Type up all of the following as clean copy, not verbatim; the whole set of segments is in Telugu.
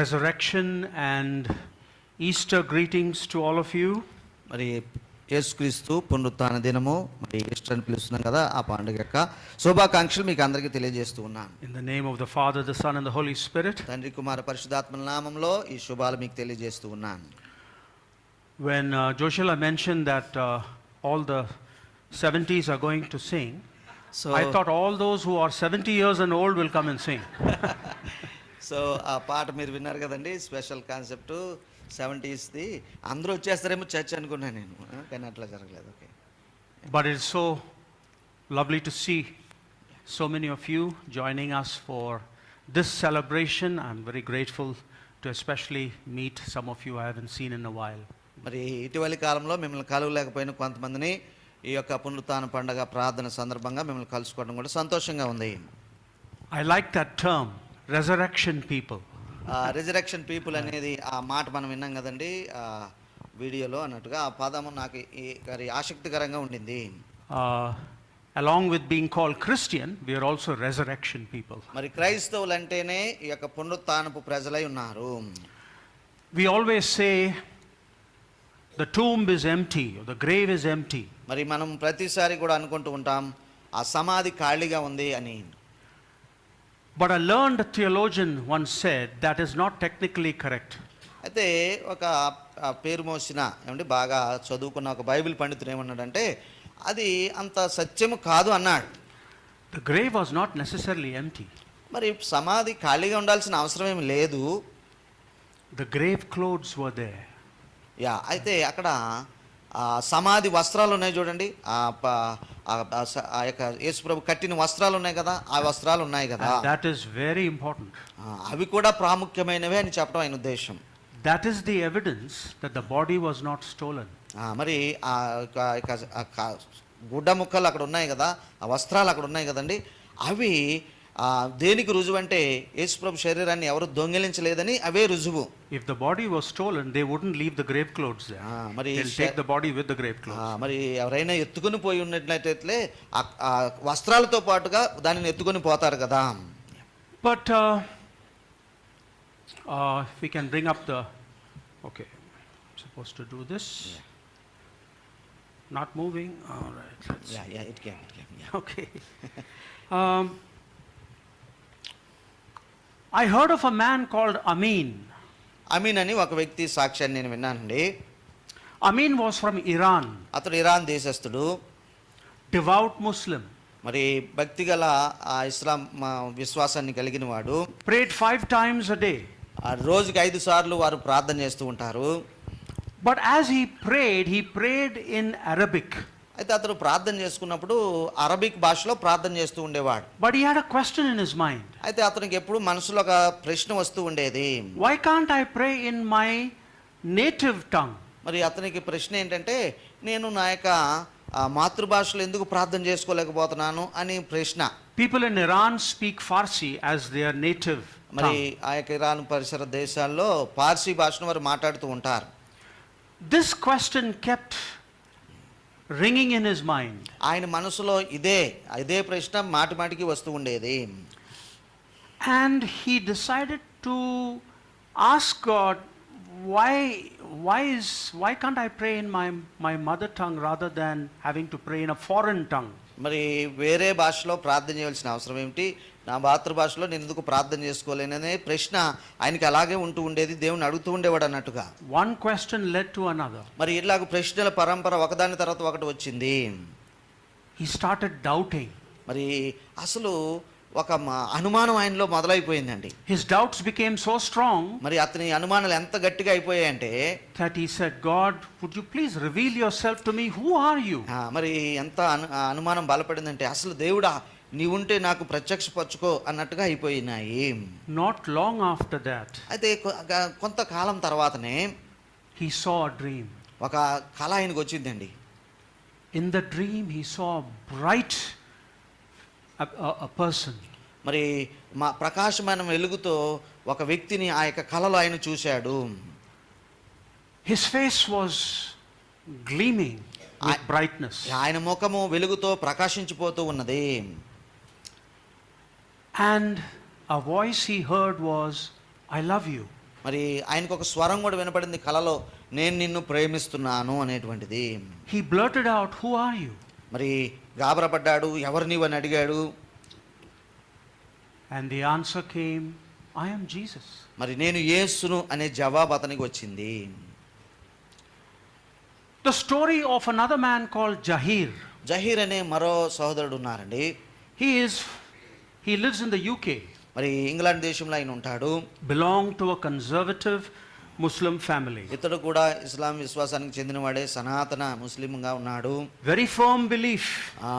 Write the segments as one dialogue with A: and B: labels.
A: resurrection and Easter greetings to all of you.
B: మరి యేసుక్రీస్తు పునరుత్థాన దినము మరి ఈస్టర్ అని పిలుస్తున్నాం కదా, ఆ పండుగ యొక్క శుభాకాంక్షలు మీకు అందరికీ తెలియజేస్తూ ఉన్నాను.
A: In the name of the Father, the Son and the Holy Spirit.
B: తండ్రి కుమార పరిశుద్ధాత్మల నామములో ఈ శుభాలు మీకు తెలియజేస్తూ ఉన్నాను.
A: When Joshua mentioned that all the 70s are going to sing, so I thought all those who are 70 years and old will come and sing.
B: So ఆ పాట మీరు విన్నారు కదండి, స్పెషల్ కాన్సెప్ట్ 70s ది, అందరూ వచ్చేస్తారేమో చర్చ్ అనుకున్నాను నేను, కానీ అట్లా జరగలేదు. Okay,
A: but it's so lovely to see so many of you joining us for this celebration. I'm very grateful to especially meet some of you I haven't seen in a while.
B: మరి ఇటీవలి కాలంలో మిమ్మల్ని కలవలేకపోయిన కొంతమందిని ఈ యొక్క పునరుత్థాన పండుగ ప్రార్థన సందర్భంగా మిమ్మల్ని కలుసుకోవడం కూడా సంతోషంగా ఉంది.
A: I like that term, resurrection people.
B: Resurrection people అనేది ఆ మాట మనం విన్నాం కదండి వీడియోలో అన్నట్టుగా, ఆ పదము నాకు ఆసక్తికరంగా ఉండింది.
A: Along with being called Christian, we are also resurrection people.
B: మరి క్రైస్తవులు అంటేనే ఈ యొక్క పునరుత్థానపు ప్రజలై ఉన్నారు.
A: We always say the tomb is empty or the grave is empty.
B: మరి మనం ప్రతిసారి కూడా అనుకుంటూ ఉంటాం ఆ సమాధి ఖాళీగా ఉంది అని.
A: But a learned theologian once said that is not technically correct.
B: అయితే ఒక పేరు మోసిన ఏమంటే బాగా చదువుకున్న ఒక బైబిల్ పండితుడు ఏమన్నాడంటే అది అంత సత్యము కాదు అన్నాడు.
A: The grave was not necessarily empty.
B: మరి సమాధి ఖాళీగా ఉండాల్సిన అవసరం ఏమి లేదు.
A: The grave clothes were there.
B: అయితే అక్కడ సమాధి వస్త్రాలు ఉన్నాయి చూడండి, ఆ యొక్క యేసుప్రభు కట్టిన వస్త్రాలు ఉన్నాయి కదా, ఆ వస్త్రాలు ఉన్నాయి కదా.
A: That is very important.
B: అవి కూడా ప్రాముఖ్యమైనవే అని చెప్పడం ఆయన ఉద్దేశం.
A: That is the evidence that the body was not stolen.
B: మరి ఆ గుడ్డ ముక్కలు అక్కడ ఉన్నాయి కదా, ఆ వస్త్రాలు అక్కడ ఉన్నాయి కదండి, అవి దేనికి రుజువు అంటే యేసుప్రభు శరీరాన్ని ఎవరు దొంగిలించలేదని అవే రుజువు.
A: If the body was stolen, they wouldn't leave the grave clothes there.
B: మరి
A: they'll take the body with the grave clothes.
B: మరి ఎవరైనా ఎత్తుకొని పోయి ఉన్నట్లయితే ఆ వస్త్రాలతో పాటుగా దానిని ఎత్తుకొని పోతారు కదా.
A: But if we can bring up the, okay, I'm supposed to do this. Not moving. All right.
B: It can.
A: Okay. I heard of a man called Amin.
B: Amin అని ఒక వ్యక్తి సాక్ష్యాన్ని నేను విన్నానండి.
A: Amin was from Iran.
B: అతడు ఇరాన్ దేశస్థుడు,
A: devout Muslim.
B: మరి భక్తి గల ఇస్లాం విశ్వాసాన్ని కలిగిన వాడు.
A: Prayed 5 times a day.
B: రోజుకి 5 సార్లు వారు ప్రార్థన చేస్తూ ఉంటారు.
A: But as he prayed in Arabic.
B: అయితే అతను ప్రార్థన చేసుకున్నప్పుడు అరబిక్ భాషలో ప్రార్థన చేస్తూ ఉండేవాడు.
A: But he had a question in his mind.
B: అయితే అతనికి ఎప్పుడు మనసులో ఒక ప్రశ్న వస్తూ ఉండేది,
A: why can't I pray in my native tongue?
B: మరి అతనికి ప్రశ్న ఏంటంటే నేను నా యొక్క మాతృభాషలో ఎందుకు ప్రార్థన చేసుకోలేకపోతున్నాను అని ప్రశ్న.
A: People in Iran speak Farsi as their native tongue.
B: మరి ఆ యొక్క ఇరాన్ పరిసర దేశాల్లో పార్సీ భాషను వారు మాట్లాడుతూ ఉంటారు.
A: This question kept ringing in his mind.
B: ఆయన మనసులో ఇదే ప్రశ్న మాటికి వస్తూ ఉండేది.
A: And he decided to ask God, why can't I pray in my mother tongue rather than having to pray in a foreign tongue?
B: మరి వేరే భాషలో ప్రార్థన చేయాల్సిన అవసరం ఏమిటి, నా మాతృభాషలో నేను ఎందుకు ప్రార్థన చేసుకోలేననే ప్రశ్న ఆయనకి అలాగే ఉంటూ ఉండేది, దేవుని అడుగుతూ ఉండేవాడు అన్నట్టుగా.
A: One question led to another.
B: మరి ఇలాగ ప్రశ్నల పరంపర ఒకదాని తర్వాత ఒకటి వచ్చింది.
A: He started doubting.
B: మరి అసలు ఒక అనుమానం ఆయనలో మొదలైపోయిందండి.
A: His doubts became so strong.
B: మరి అతని అనుమానాలు ఎంత గట్టిగా అయిపోయాయంటే
A: that he said, God, would you please reveal yourself to me? Who are you?
B: మరి ఎంత అనుమానం బలపడిందంటే అసలు దేవుడా నీవుంటే నాకు ప్రత్యక్షపరచుకో అన్నట్టుగా అయిపోయినాయి.
A: Not long after that,
B: అయితే కొంతకాలం తర్వాతనే
A: he saw a dream.
B: ఒక కల ఆయనకు వచ్చిందండి.
A: In the dream he saw a bright a person.
B: మరి ప్రకాశమైన వెలుగుతో ఒక వ్యక్తిని ఆ యొక్క కలలో ఆయన చూశాడు.
A: His face was gleaming with brightness.
B: ఆయన ముఖము వెలుగుతో ప్రకాశించిపోతూ ఉన్నది.
A: And a voice he heard was, I love you.
B: మరి ఆయనకు ఒక స్వరం కూడా వినపడింది కలలో, నేను నిన్ను ప్రేమిస్తున్నాను అనేటువంటిది.
A: He blurted out, "Who are you?"
B: మరి గాబరపడ్డాడు, ఎవరు నీవని అడిగాడు.
A: And the answer came, "I am Jesus."
B: మరి నేను యేసును అనే జవాబు అతనికి వచ్చింది.
A: The story of another man called Jahir.
B: Zaheer అనే మరో సహోదరుడు ఉన్నారండి.
A: He lives in the UK.
B: మరి ఇంగ్లాండ్ దేశంలో ఆయన ఉంటాడు.
A: Belonged to a conservative Muslim family.
B: ఇతడు కూడా ఇస్లాం విశ్వాసానికి చెందినవాడే, సనాతన ముస్లింగా ఉన్నాడు.
A: Very firm belief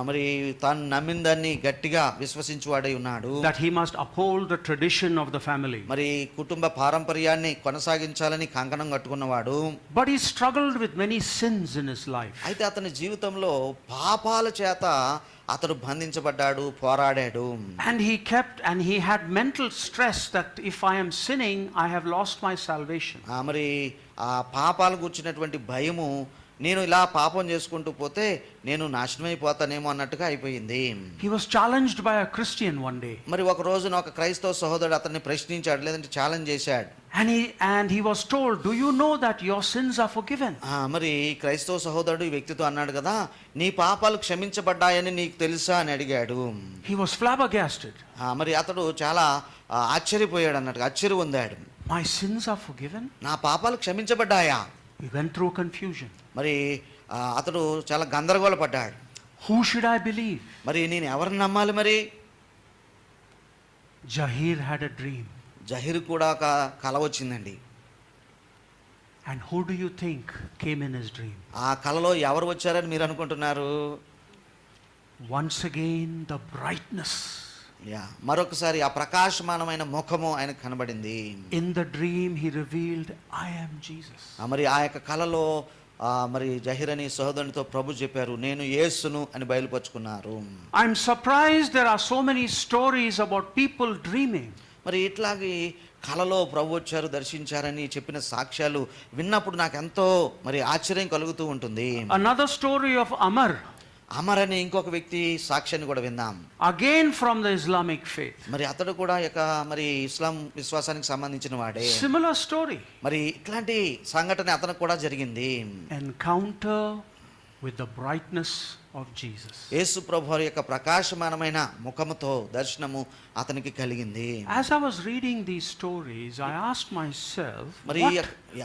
B: మరి తాను నమ్మిన దాన్ని గట్టిగా విశ్వసించువాడై ఉన్నాడు.
A: that he must uphold the tradition of the family.
B: మరి కుటుంబ పారంపర్యాన్ని కొనసాగించాలని కంకణం కట్టుకున్నవాడు.
A: But he struggled with many sins in his life.
B: అయితే అతని జీవితంలో పాపాల చేత అతడు బంధించబడ్డాడు, పోరాడాడు.
A: And he had mental stress that if I am sinning, I have lost my salvation.
B: మరి ఆ పాపాలు కూర్చున్నటువంటి భయము, నేను ఇలా పాపం చేసుకుంటూ పోతే నేను నాశనమైపోతానేమో అన్నట్టుగా అయిపోయింది.
A: He was challenged by a Christian one day.
B: మరి ఒక రోజున ఒక క్రైస్తవ సహోదరుడు అతన్ని ప్రశ్నించాడు, లేదంటే ఛాలెంజ్ చేశాడు.
A: And he was told, "Do you know that your sins are forgiven?"
B: మరి క్రైస్తవ సహోదరుడు ఈ వ్యక్తితో అన్నాడు కదా, నీ పాపాలు క్షమించబడ్డాయని నీకు తెలుసా అని అడిగాడు.
A: He was flabbergasted.
B: మరి అతడు చాలా ఆశ్చర్యపోయాడు అన్నట్టుగా, ఆశ్చర్య పొందాడు.
A: My sins are forgiven?
B: నా పాపాలు క్షమించబడ్డాయా?
A: He went through confusion.
B: మరి అతడు చాలా గందరగోళపడ్డాడు.
A: Who should I believe?
B: మరి నేను ఎవరిని నమ్మాలి? మరి
A: Jahir had a dream.
B: Zaheer కూడా ఒక కల వచ్చిందండి.
A: And who do you think came in his dream?
B: ఆ కలలో ఎవరు వచ్చారని మీరు అనుకుంటున్నారు?
A: Once again, the brightness.
B: మరొకసారి ఆ ప్రకాశమానమైన ముఖము ఆయనకు కనబడింది.
A: In the dream, he revealed, "I am Jesus."
B: మరి ఆ యొక్క కలలో మరి జహీర్ అని సహోదరునితో ప్రభు చెప్పారు, నేను యేసును అని బయలుపరుచుకున్నారు.
A: I'm surprised there are so many stories about people dreaming.
B: మరి ఇట్లాగే కలలో ప్రభు వచ్చారు, దర్శించారని చెప్పిన సాక్ష్యాలు విన్నప్పుడు నాకు ఎంతో మరి ఆశ్చర్యం కలుగుతూ ఉంటుంది.
A: Another story of Amar.
B: Amar అనే ఇంకొక వ్యక్తి సాక్ష్యాన్ని కూడా విందాం.
A: Again from the Islamic faith.
B: మరి అతడు కూడా మరి ఇస్లాం విశ్వాసానికి సంబంధించిన వాడే.
A: Similar story.
B: మరి ఇట్లాంటి సంఘటన అతనికి కూడా జరిగింది.
A: Encounter with the brightness of Jesus.
B: యేసు ప్రభువారి యొక్క ప్రకాశమానమైన ముఖముతో దర్శనము అతనికి కలిగింది.
A: As I was reading these stories, I asked myself,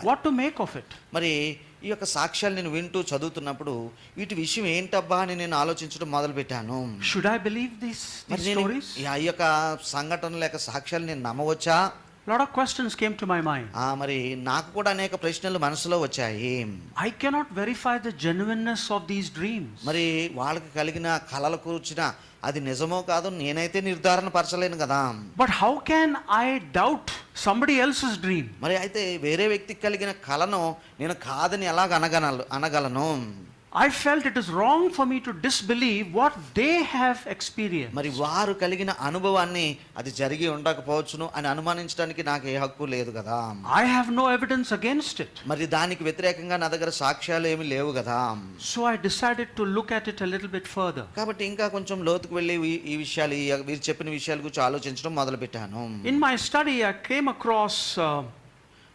A: what to make of it?
B: మరి ఈ యొక్క సాక్ష్యాలు నేను వింటూ చదువుతున్నప్పుడు వీటి విషయం ఏంటబ్బా అని నేను ఆలోచించడం మొదలు పెట్టాను.
A: Should I believe these stories?
B: ఈ యొక్క సంఘటనల యొక్క సాక్ష్యాలు నేను నమ్మవచ్చా?
A: Lot of questions came to my mind.
B: మరి నాకు కూడా అనేక ప్రశ్నలు మనసులో వచ్చాయి.
A: I cannot verify the genuineness of these dreams.
B: మరి వాళ్ళకి కలిగిన కలల కూర్చిన అది నిజమో కాదో నేనైతే నిర్ధారణ పరచలేను కదా.
A: But how can I doubt somebody else's dream?
B: మరి అయితే వేరే వ్యక్తికి కలిగిన కలను నేను కాదని ఎలాగ అనగలను?
A: I felt it is wrong for me to disbelieve what they have experienced.
B: మరి వారు కలిగిన అనుభవాన్ని అది జరిగి ఉండకపోవచ్చును అని అనుమానించడానికి నాకు ఏ హక్కు లేదు కదా.
A: I have no evidence against it.
B: మరి దానికి వ్యతిరేకంగా నా దగ్గర సాక్ష్యాలు ఏమీ లేవు కదా.
A: So I decided to look at it a little bit further.
B: కాబట్టి ఇంకా కొంచెం లోతుకు వెళ్ళి ఈ విషయాలు వీరు చెప్పిన విషయాల గురించి ఆలోచించడం మొదలు పెట్టాను.
A: In my study I came across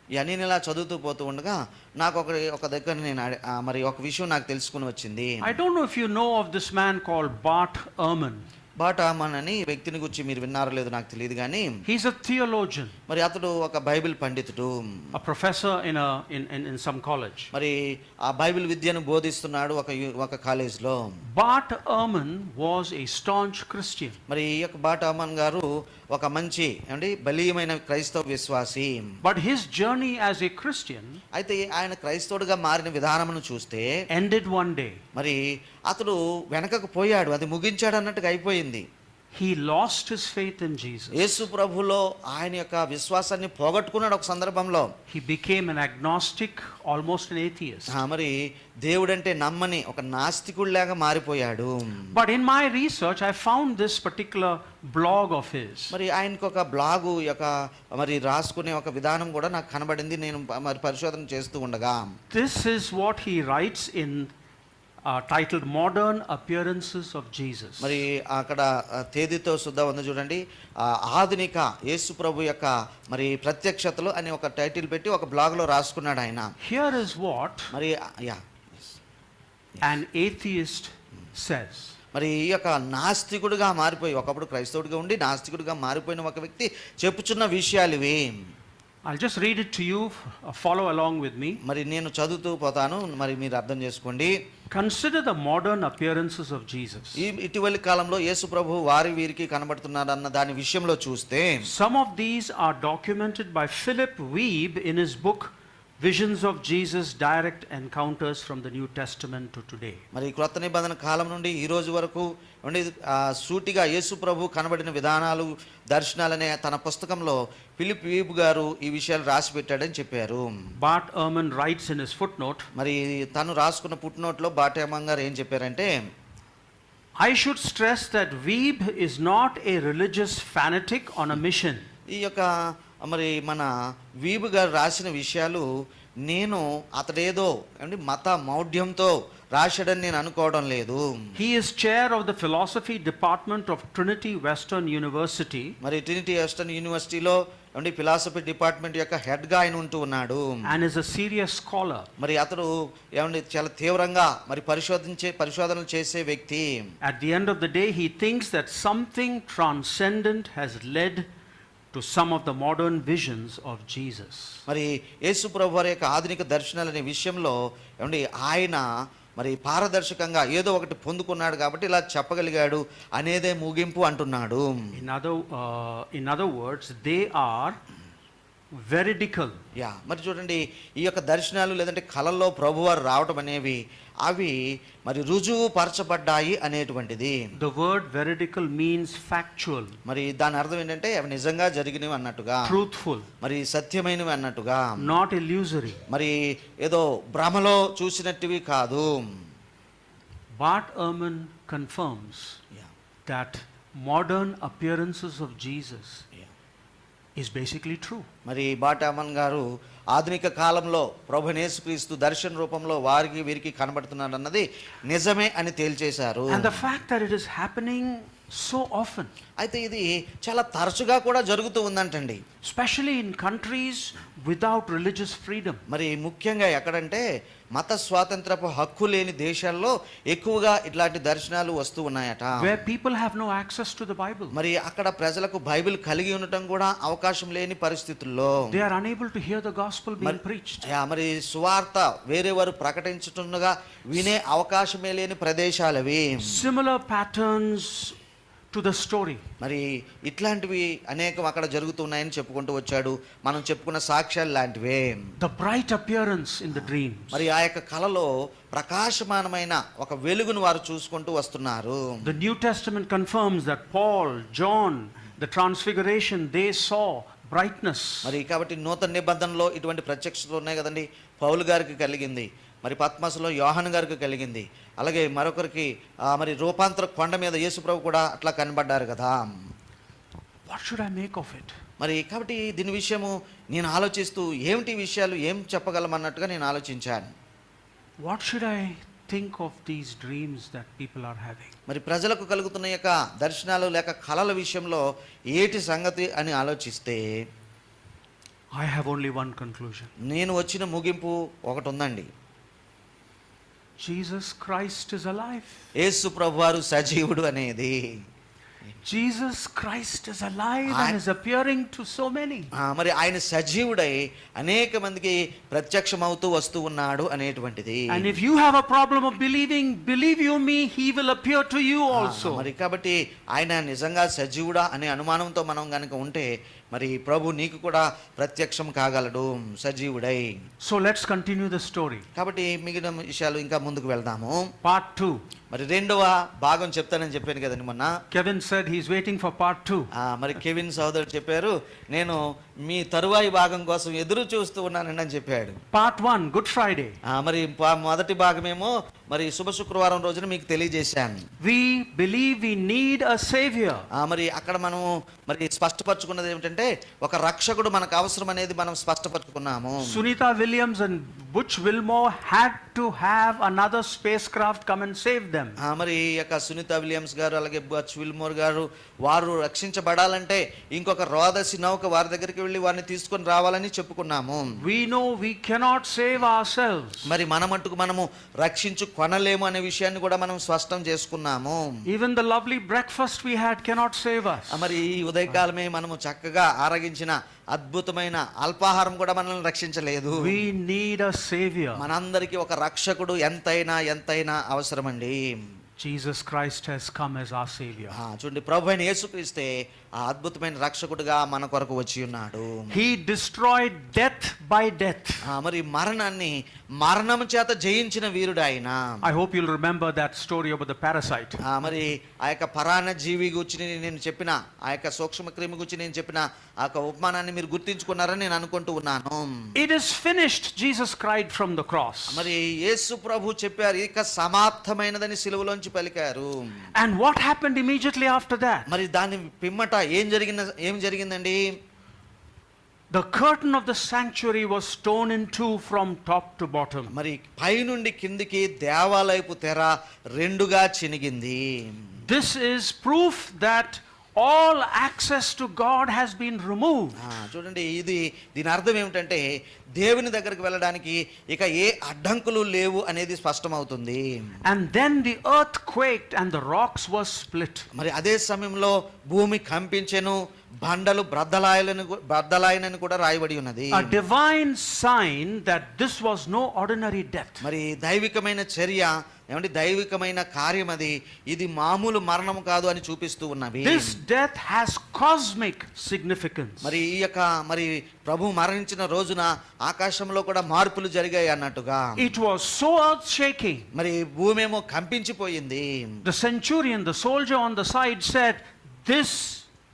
B: నేను ఇలా చదువుతూ పోతూ ఉండగా నాకు ఒక దగ్గర నేను మరి ఒక విషయం నాకు తెలుసుకుని వచ్చింది.
A: I don't know if you know of this man called Bart Ehrman.
B: Bart Ehrman అని వ్యక్తిని గురించి మీరు విన్నారో లేదో నాకు తెలియదు కానీ
A: he's a theologian.
B: మరి అతడు ఒక బైబిల్ పండితుడు,
A: a professor in some college.
B: మరి ఆ బైబిల్ విద్యను బోధిస్తున్నాడు ఒక కాలేజ్లో.
A: Bart Ehrman was a staunch Christian.
B: మరి ఈ యొక్క బాట్ ఎహ్మన్ గారు ఒక మంచి బలీయమైన క్రైస్తవ విశ్వాసి.
A: But his journey as a Christian
B: అయితే ఆయన క్రైస్తవుడిగా మారిన విధానమును చూస్తే
A: ended one day.
B: మరి అతడు వెనకకు పోయాడు, అది ముగించాడు అన్నట్టుగా అయిపోయింది.
A: He lost his faith in Jesus.
B: యేసు ప్రభులో ఆయన యొక్క విశ్వాసాన్ని పోగొట్టుకున్నాడు ఒక సందర్భంలో.
A: He became an agnostic, almost an atheist.
B: మరి దేవుడంటే నమ్మని ఒక నాస్తికుడిలాగా మారిపోయాడు.
A: But in my research I found this particular blog of his.
B: మరి ఆయనకు ఒక బ్లాగు యొక్క మరి రాసుకునే ఒక విధానం కూడా నాకు కనబడింది నేను మరి పరిశోధన చేస్తూ ఉండగా.
A: This is what he writes in titled Modern Appearances of Jesus.
B: మరి అక్కడ తేదీతో సుద్ధా ఉంది చూడండి, ఆధునిక యేసు ప్రభు యొక్క మరి ప్రత్యక్షతలు అని ఒక టైటిల్ పెట్టి ఒక బ్లాగ్లో రాసుకున్నాడు ఆయన.
A: Here is what
B: మరి
A: an atheist says.
B: మరి ఈ యొక్క నాస్తికుడిగా మారిపోయి, ఒకప్పుడు క్రైస్తవుడిగా ఉండి నాస్తికుడిగా మారిపోయిన ఒక వ్యక్తి చెప్పుచున్న విషయాలు ఇవి.
A: I'll just read it to you, follow along with me.
B: మరి నేను చదువుతూ పోతాను, మరి మీరు అర్థం చేసుకోండి.
A: Consider the modern appearances of Jesus.
B: ఈ ఇటీవలి కాలంలో యేసు ప్రభు వారి వీరికి కనబడుతున్నాడు అన్న దాని విషయంలో చూస్తే,
A: some of these are documented by Philip Weeb in his book Visions of Jesus, Direct Encounters from the New Testament to Today.
B: మరి క్రొత్త నిబంధన కాలం నుండి ఈ రోజు వరకు సూటిగా యేసు ప్రభు కనబడిన విధానాలు, దర్శనాలనే తన పుస్తకంలో ఫిలిప్ వీబ్ గారు ఈ విషయాలు రాసి పెట్టాడని చెప్పారు.
A: Bart Ehrman writes in his footnote,
B: మరి తను రాసుకున్న ఫుట్నోట్లో బాట్ ఎర్మన్ గారు ఏం చెప్పారంటే,
A: I should stress that Weeb is not a religious fanatic on a mission.
B: ఈ యొక్క మరి మన వీబు గారు రాసిన విషయాలు నేను అతడేదో అంటే మత మౌఢ్యంతో రాశాడని నేను అనుకోవడం లేదు.
A: He is chair of the philosophy department of Trinity Western University.
B: మరి ట్రినిటీ వెస్టర్న్ యూనివర్సిటీలో అంటే ఫిలాసఫీ డిపార్ట్మెంట్ యొక్క హెడ్ గా ఆయన ఉంటూ ఉన్నాడు.
A: And is a serious scholar.
B: మరి అతడు ఏమండి చాలా తీవ్రంగా మరి పరిశోధనలు చేసే వ్యక్తి.
A: At the end of the day, he thinks that something transcendent has led to some of the modern visions of Jesus.
B: మరి యేసు ప్రభు వారి యొక్క ఆధునిక దర్శనాలు అనే విషయంలో ఏమండి ఆయన మరి పారదర్శకంగా ఏదో ఒకటి పొందుకున్నాడు కాబట్టి ఇలా చెప్పగలిగాడు అనేదే ముగింపు అంటున్నాడు.
A: In other words, they are veridical.
B: మరి చూడండి, ఈ యొక్క దర్శనాలు లేదంటే కళల్లో ప్రభువారు రావటం అనేవి అవి మరి రుజువు పరచబడ్డాయి అనేటువంటిది.
A: The word veridical means factual.
B: మరి దాని అర్థం ఏంటంటే అవి నిజంగా జరిగినవి అన్నట్టుగా,
A: truthful,
B: మరి సత్యమైనవి అన్నట్టుగా,
A: not illusory.
B: మరి ఏదో భ్రమలో చూసినట్టువి కాదు.
A: Bart Ehrman confirms that modern appearances of Jesus is basically true.
B: మరి బాట్ ఎర్మన్ గారు ఆధునిక కాలంలో ప్రభువైన యేసుక్రీస్తు దర్శన రూపంలో వారికి వీరికి కనబడుతున్నాడు అన్నది నిజమే అని తేల్చేశారు.
A: And the fact that it is happening so often,
B: అయితే ఇది చాలా తరచుగా కూడా జరుగుతూ ఉందంటండి,
A: especially in countries without religious freedom.
B: మరి ముఖ్యంగా ఎక్కడంటే మత స్వాతంత్రపు హక్కు లేని దేశాల్లో ఎక్కువగా ఇట్లాంటి దర్శనాలు వస్తూ ఉన్నాయట.
A: Where people have no access to the Bible.
B: మరి అక్కడ ప్రజలకు బైబిల్ కలిగి ఉండటం కూడా అవకాశం లేని పరిస్థితుల్లో
A: they are unable to hear the gospel being preached.
B: మరి సువార్త వేరే వారు ప్రకటించుతుండగా వినే అవకాశమే లేని ప్రదేశాలవి.
A: Similar patterns to the story.
B: మరి ఇట్లాంటివి అనేకం అక్కడ జరుగుతున్నాయని చెప్పుకుంటూ వచ్చాడు. మనం చెప్పుకున్న సాక్ష్యాలు లాంటివే.
A: The bright appearance in the dreams.
B: మరి ఆ యొక్క కలలో ప్రకాశమానమైన ఒక వెలుగును వారు చూసుకుంటూ వస్తున్నారు.
A: The New Testament confirms that Paul, John, the transfiguration, they saw brightness.
B: మరి కాబట్టి నూతన నిబంధనలో ఇటువంటి ప్రత్యక్షతలు ఉన్నాయి కదండి. పౌలు గారికి కలిగింది, మరి పత్మసులో యోహాను గారికి కలిగింది, అలాగే మరొకరికి మరి రూపాంతర కొండ మీద యేసు ప్రభు కూడా అట్లా కనబడ్డారు కదా.
A: What should I make of it?
B: మరి కాబట్టి దీని విషయము నేను ఆలోచిస్తూ ఏమిటి విషయాలు ఏం చెప్పగలమన్నట్టుగా నేను ఆలోచించాను.
A: What should I think of these dreams that people are having?
B: మరి ప్రజలకు కలుగుతున్న యొక్క దర్శనాలు లేక కళల విషయంలో ఏటి సంగతి అని ఆలోచిస్తే
A: I have only one conclusion.
B: నేను వచ్చిన ముగింపు ఒకటి ఉందండి.
A: Jesus Christ is alive.
B: యేసు ప్రభువారు సజీవుడు అనేది.
A: Jesus Christ is alive and is appearing to so many.
B: మరి ఆయన సజీవుడై అనేక మందికి ప్రత్యక్షమవుతూ వస్తూ ఉన్నాడు అనేటువంటిది.
A: And if you have a problem of believing, believe you me, he will appear to you also.
B: మరి కాబట్టి ఆయన నిజంగా సజీవుడా అనే అనుమానంతో మనం గనుక ఉంటే మరి ప్రభు నీకు కూడా ప్రత్యక్షం కాగలడు సజీవుడై.
A: So let's continue the story.
B: కాబట్టి మిగిలిన విషయాలు ఇంకా ముందుకు వెళ్దాము.
A: Part 2.
B: మరి రెండవ భాగం చెప్తానని చెప్పాను కదండి మొన్న.
A: Kevin said he's waiting for part 2.
B: మరి కెవిన్ సోదరుడు చెప్పారు, నేను మీ తరువాయి భాగం కోసం ఎదురు చూస్తూ ఉన్నానండి అని చెప్పాడు.
A: Part 1, Good Friday.
B: మరి మొదటి భాగమేమో మరి శుభ శుక్రవారం రోజున మీకు తెలియజేశాను.
A: We believe we need a savior.
B: మరి అక్కడ మనం మరి స్పష్టపరచుకున్నది ఏమిటంటే ఒక రక్షకుడు మనకు అవసరం అనేది మనం స్పష్టపరచుకున్నాము.
A: Sunita Williams and Butch Wilmore had to have another spacecraft come and save them.
B: మరి ఈ యొక్క సునీత విలియమ్స్ గారు అలాగే బచ్ విల్మోర్ గారు వారు రక్షించబడాలంటే ఇంకొక రోదసి నౌక వారి దగ్గరికి వెళ్ళి వారిని తీసుకొని రావాలని చెప్పుకున్నాము.
A: We know we cannot save ourselves.
B: మరి మన మట్టుకు మనము రక్షించు కొనలేము అనే విషయాన్ని కూడా మనం స్పష్టం చేసుకున్నాము.
A: Even the lovely breakfast we had cannot save us.
B: మరి ఈ ఉదయకాలమే మనము చక్కగా ఆరగించిన అద్భుతమైన అల్పాహారం కూడా మనల్ని రక్షించలేదు.
A: We need a savior.
B: మనందరికీ ఒక రక్షకుడు ఎంతైనా అవసరమండి.
A: Jesus Christ has come as our savior.
B: చూడండి, ప్రభు అయిన యేసుక్రీస్తే ఆ అద్భుతమైన రక్షకుడుగా మన కొరకు వచ్చి ఉన్నాడు.
A: He destroyed death by death.
B: మరి మరణాన్ని మరణం చేత జయించిన వీరుడు ఆయన.
A: I hope you'll remember that story about the parasite.
B: మరి ఆ యొక్క పరాన్న జీవి గురించి నేను చెప్పిన, ఆ యొక్క సూక్ష్మ క్రిమి గురించి నేను చెప్పిన ఆ యొక్క ఉపమానాన్ని మీరు గుర్తించుకున్నారని నేను అనుకుంటూ ఉన్నాను.
A: It is finished, Jesus cried from the cross.
B: మరి యేసు ప్రభు చెప్పారు, ఇక సమాప్తమైనదని సిలువలోంచి పలికారు.
A: And what happened immediately after that?
B: మరి దాని పిమ్మట ఏం జరిగిందండి?
A: The curtain of the sanctuary was torn in two from top to bottom.
B: మరి పైనుండి కిందికి దేవాలయపు తెర రెండుగా చినిగింది.
A: This is proof that all access to God has been removed.
B: చూడండి, దీని అర్థం ఏమిటంటే దేవుని దగ్గరికి వెళ్ళడానికి ఇక ఏ అడ్డంకులు లేవు అనేది స్పష్టమవుతుంది.
A: And then the earth quaked and the rocks were split.
B: మరి అదే సమయంలో భూమి కంపించెను, బండలు బ్రద్దలాయనని కూడా రాయబడి ఉన్నది.
A: A divine sign that this was no ordinary death.
B: మరి దైవికమైన చర్య, ఏమంటే దైవికమైన కార్యం అది, ఇది మామూలు మరణం కాదు అని చూపిస్తూ ఉన్నవి.
A: This death has cosmic significance.
B: మరి ఈ యొక్క మరి ప్రభు మరణించిన రోజున ఆకాశంలో కూడా మార్పులు జరిగాయి అన్నట్టుగా.
A: It was so earth shaking.
B: మరి భూమి ఏమో కంపించిపోయింది.
A: The centurion, the soldier on the side said,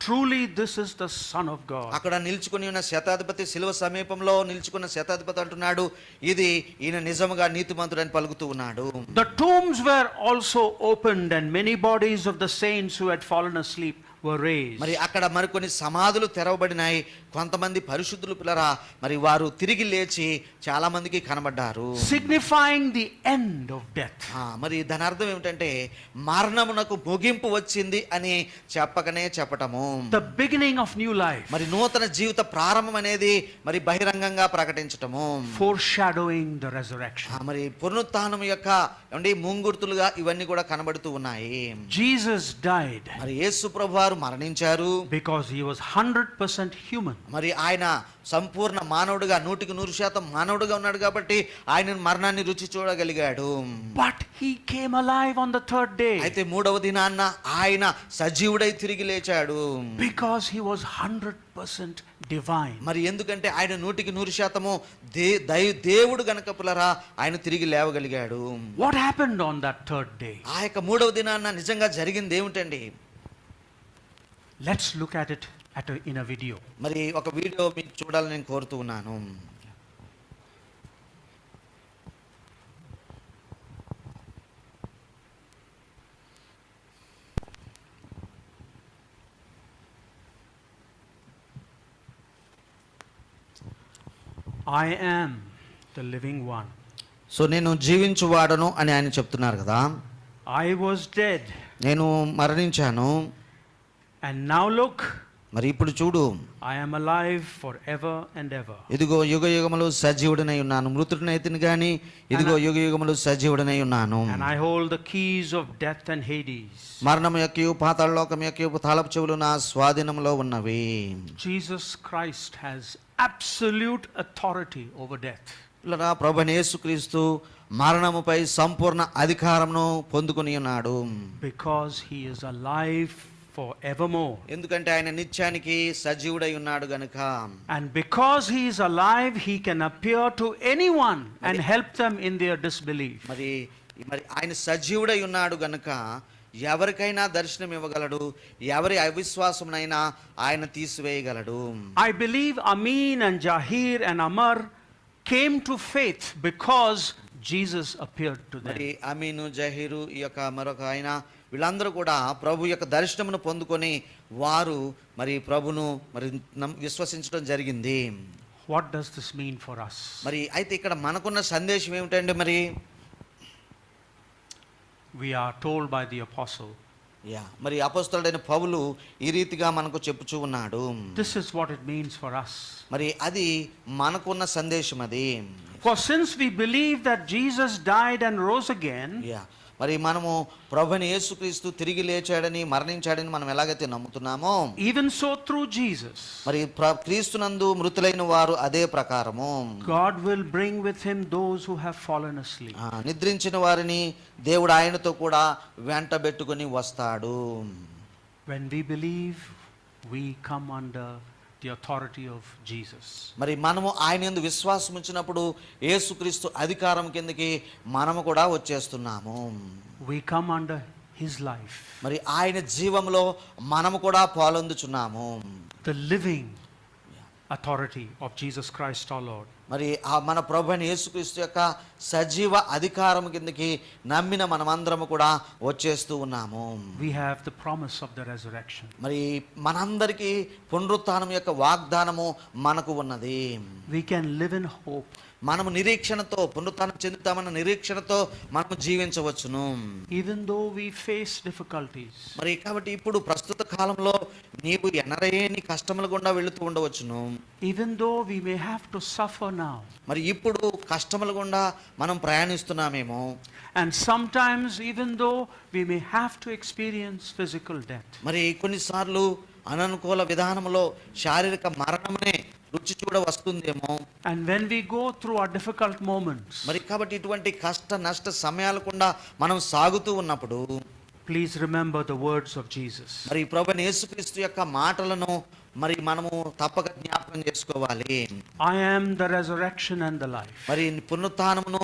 A: Truly this is the Son of God.
B: అక్కడ నిల్చుకొని ఉన్న శతాధిపతి, శిలువ సమీపంలో నిల్చుకున్న శతాధిపతి అంటున్నాడు, ఇది ఈయన నిజముగా నీతిమంతుడని పలుకుతూ ఉన్నాడు.
A: The tombs were also opened and many bodies of the saints who had fallen asleep were raised.
B: మరి అక్కడ మరికొన్ని సమాధులు తెరవబడినాయి. కొంతమంది పరిశుద్ధులు పిల్లరా మరి వారు తిరిగి లేచి చాలా మందికి కనబడ్డారు.
A: Signifying the end of death.
B: మరి దాని అర్థం ఏమిటంటే మరణమునకు ముగింపు వచ్చింది అని చెప్పటము.
A: The beginning of new life.
B: మరి నూతన జీవిత ప్రారంభం అనేది మరి బహిరంగంగా ప్రకటించటము.
A: Foreshadowing the resurrection.
B: మరి పునరుత్థానం యొక్క ముంగుర్తులుగా ఇవన్నీ కూడా కనబడుతూ ఉన్నాయి.
A: Jesus died.
B: మరి యేసు ప్రభువారు మరణించారు.
A: Because he was 100% human.
B: మరి ఆయన సంపూర్ణ మానవుడిగా 100% మానవుడిగా ఉన్నాడు కాబట్టి ఆయన మరణాన్ని రుచి చూడగలిగాడు.
A: But he came alive on the third day.
B: అయితే మూడవ దినాన్న ఆయన సజీవుడై తిరిగి లేచాడు.
A: Because he was 100% divine.
B: మరి ఎందుకంటే ఆయన 100% దేవుడు గనుక పులరా ఆయన తిరిగి లేవగలిగాడు.
A: What happened on that third day?
B: ఆ యొక్క మూడవ దినాన్న నిజంగా జరిగింది ఏమిటండి?
A: Let's look at it in a video.
B: మరి ఒక వీడియో మీకు చూడాలని నేను కోరుతూ ఉన్నాను.
A: I am the living one.
B: So నేను జీవించువాడను అని ఆయన చెప్తున్నారు కదా.
A: I was dead.
B: నేను మరణించాను.
A: And now look.
B: మరి ఇప్పుడు చూడు,
A: I am alive forever and ever.
B: ఇదిగో యుగ యుగములు సజీవుడనై ఉన్నాను. మృతుడినైతిని గాని ఇదిగో యుగ యుగములు సజీవుడనై ఉన్నాను.
A: And I hold the keys of death and Hades.
B: మరణము యొక్కయు పాతాళలోకము యొక్కయు తాళపు చెవులు నా స్వాధీనంలో ఉన్నవి.
A: Jesus Christ has absolute authority over death.
B: ఇలా ప్రభువైన యేసుక్రీస్తు మరణముపై సంపూర్ణ అధికారమును పొందుకొని ఉన్నాడు.
A: Because he is alive forevermore.
B: ఎందుకంటే ఆయన నిత్యానికి సజీవుడై ఉన్నాడు గనుక.
A: And because he is alive, he can appear to anyone and help them in their disbelief.
B: మరి ఆయన సజీవుడై ఉన్నాడు గనుక ఎవరికైనా దర్శనం ఇవ్వగలడు, ఎవరి అవిశ్వాసమునైనా ఆయన తీసివేయగలడు.
A: I believe Amin and Jahir and Amar came to faith because Jesus appeared to them.
B: మరి అమీను, జహీరు, ఈ యొక్క మరొక ఆయన వీళ్ళందరూ కూడా ప్రభు యొక్క దర్శనమును పొందుకొని వారు మరి ప్రభును మరి విశ్వసించడం జరిగింది.
A: what does this mean for us?
B: మరి అయితే ఇక్కడ మనకున్న సందేశం ఏమిటంటే మరి
A: We are told by the apostle,
B: మరి అపోస్తలుడైన పౌలు ఈ రీతిగా మనకు చెప్పుచూ ఉన్నాడు.
A: this is what it means for us.
B: మరి అది మనకున్న సందేశం అది.
A: For since we believe that Jesus died and rose again,
B: మరి మనము ప్రభువైన యేసుక్రీస్తు తిరిగి లేచాడని మరణించాడని మనం ఎలాగైతే నమ్ముతున్నామో,
A: even so through Jesus,
B: మరి క్రీస్తునందు మృతులైన వారు అదే ప్రకారము
A: God will bring with him those who have fallen asleep.
B: నిద్రించిన వారిని దేవుడు ఆయనతో కూడా వెంటబెట్టుకొని వస్తాడు.
A: When we believe, we come under the authority of Jesus.
B: మరి మనము ఆయన యందు విశ్వాసం ఉంచినప్పుడు యేసుక్రీస్తు అధికారం కిందకి మనము కూడా వచ్చేస్తున్నాము.
A: We come under his life,
B: మరి ఆయన జీవంలో మనము కూడా పాలొందుచున్నాము.
A: the living authority of Jesus Christ our Lord.
B: మరి మన ప్రభువైన యేసుక్రీస్తు యొక్క సజీవ అధికారం కిందకి నమ్మిన మనమందరము కూడా వచ్చేస్తూ ఉన్నాము.
A: We have the promise of the resurrection.
B: మరి మనందరికీ పునరుత్థానం యొక్క వాగ్దానము మనకు ఉన్నది.
A: We can live in hope.
B: మనము నిరీక్షణతో పునరుత్థానం చెందుతామన్న నిరీక్షణతో మనము జీవించవచ్చును.
A: Even though we face difficulties.
B: మరి కాబట్టి ఇప్పుడు ప్రస్తుత కాలంలో నీవు ఎనరేని కష్టముల గుండా వెళుతూ ఉండవచ్చును.
A: Even though we may have to suffer now.
B: మరి ఇప్పుడు కష్టముల గుండా మనం ప్రయాణిస్తున్నామేమో.
A: And sometimes even though we may have to experience physical death.
B: మరి కొన్నిసార్లు అననుకూల విధానంలో శారీరక మరణమే రుచి చూడ వస్తుందేమో.
A: And when we go through our difficult moments,
B: మరి కాబట్టి ఇటువంటి కష్ట నష్ట సమయాల గుండా మనం సాగుతూ ఉన్నప్పుడు
A: please remember the words of Jesus.
B: మరి ప్రభువైన యేసుక్రీస్తు యొక్క మాటలను మరి మనము తప్పక జ్ఞాపకం చేసుకోవాలి.
A: I am the resurrection and the life.
B: మరి పునరుత్థానమును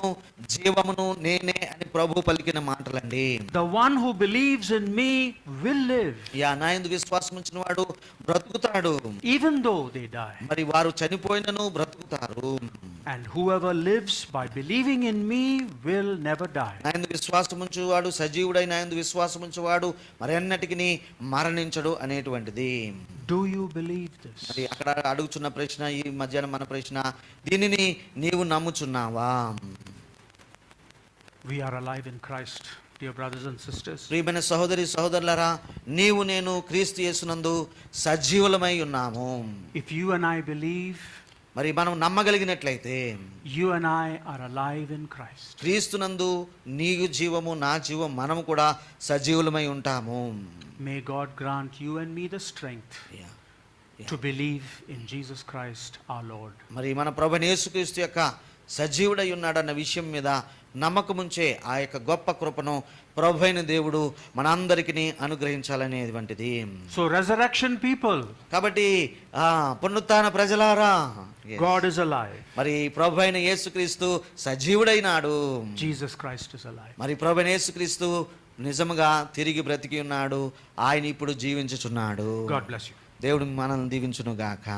B: జీవమును నేనే అని ప్రభు పలికిన మాటలండి.
A: The one who believes in me will live.
B: నా యందు విశ్వాసం ఉంచిన వాడు బ్రతుకుతాడు.
A: Even though they die.
B: మరి వారు చనిపోయినను బ్రతుకుతారు.
A: And whoever lives by believing in me will never die.
B: నా యందు విశ్వాసం ఉంచువాడు సజీవుడై నా యందు విశ్వాసం ఉంచువాడు మరి ఎన్నటికి మరణించడు అనేటువంటిది.
A: Do you believe this?
B: మరి అక్కడ అడుగుచున్న ప్రశ్న, ఈ మధ్యాహ్నం మన ప్రశ్న, దీనిని నీవు నమ్ముచున్నావా?
A: We are alive in Christ, dear brothers and sisters.
B: ప్రియమైన సహోదరి సహోదరులారా, నీవు నేను క్రీస్తు యేసునందు సజీవులమై ఉన్నాము.
A: If you and I believe,
B: మరి మనం నమ్మగలిగినట్లయితే
A: you and I are alive in Christ.
B: క్రీస్తునందు నీవు జీవము నా జీవం మనము కూడా సజీవులమై ఉంటాము.
A: May God grant you and me the strength to believe in Jesus Christ our Lord.
B: మరి మన ప్రభువైన యేసుక్రీస్తు యొక్క సజీవుడై ఉన్నాడన్న విషయం మీద నమ్మకముంచే ఆ యొక్క గొప్ప కృపను ప్రభువైన దేవుడు మనందరికీ అనుగ్రహించాలనేటువంటిది.
A: So resurrection people,
B: కాబట్టి పునరుత్థాన ప్రజలారా,
A: God is alive.
B: మరి ప్రభువైన యేసుక్రీస్తు సజీవుడైనాడు.
A: Jesus Christ is alive.
B: మరి ప్రభువైన యేసుక్రీస్తు నిజముగా తిరిగి బ్రతికి ఉన్నాడు. ఆయన ఇప్పుడు జీవించుచున్నాడు.
A: God bless you.
B: దేవుడు మనల్ని దీవించును గాక.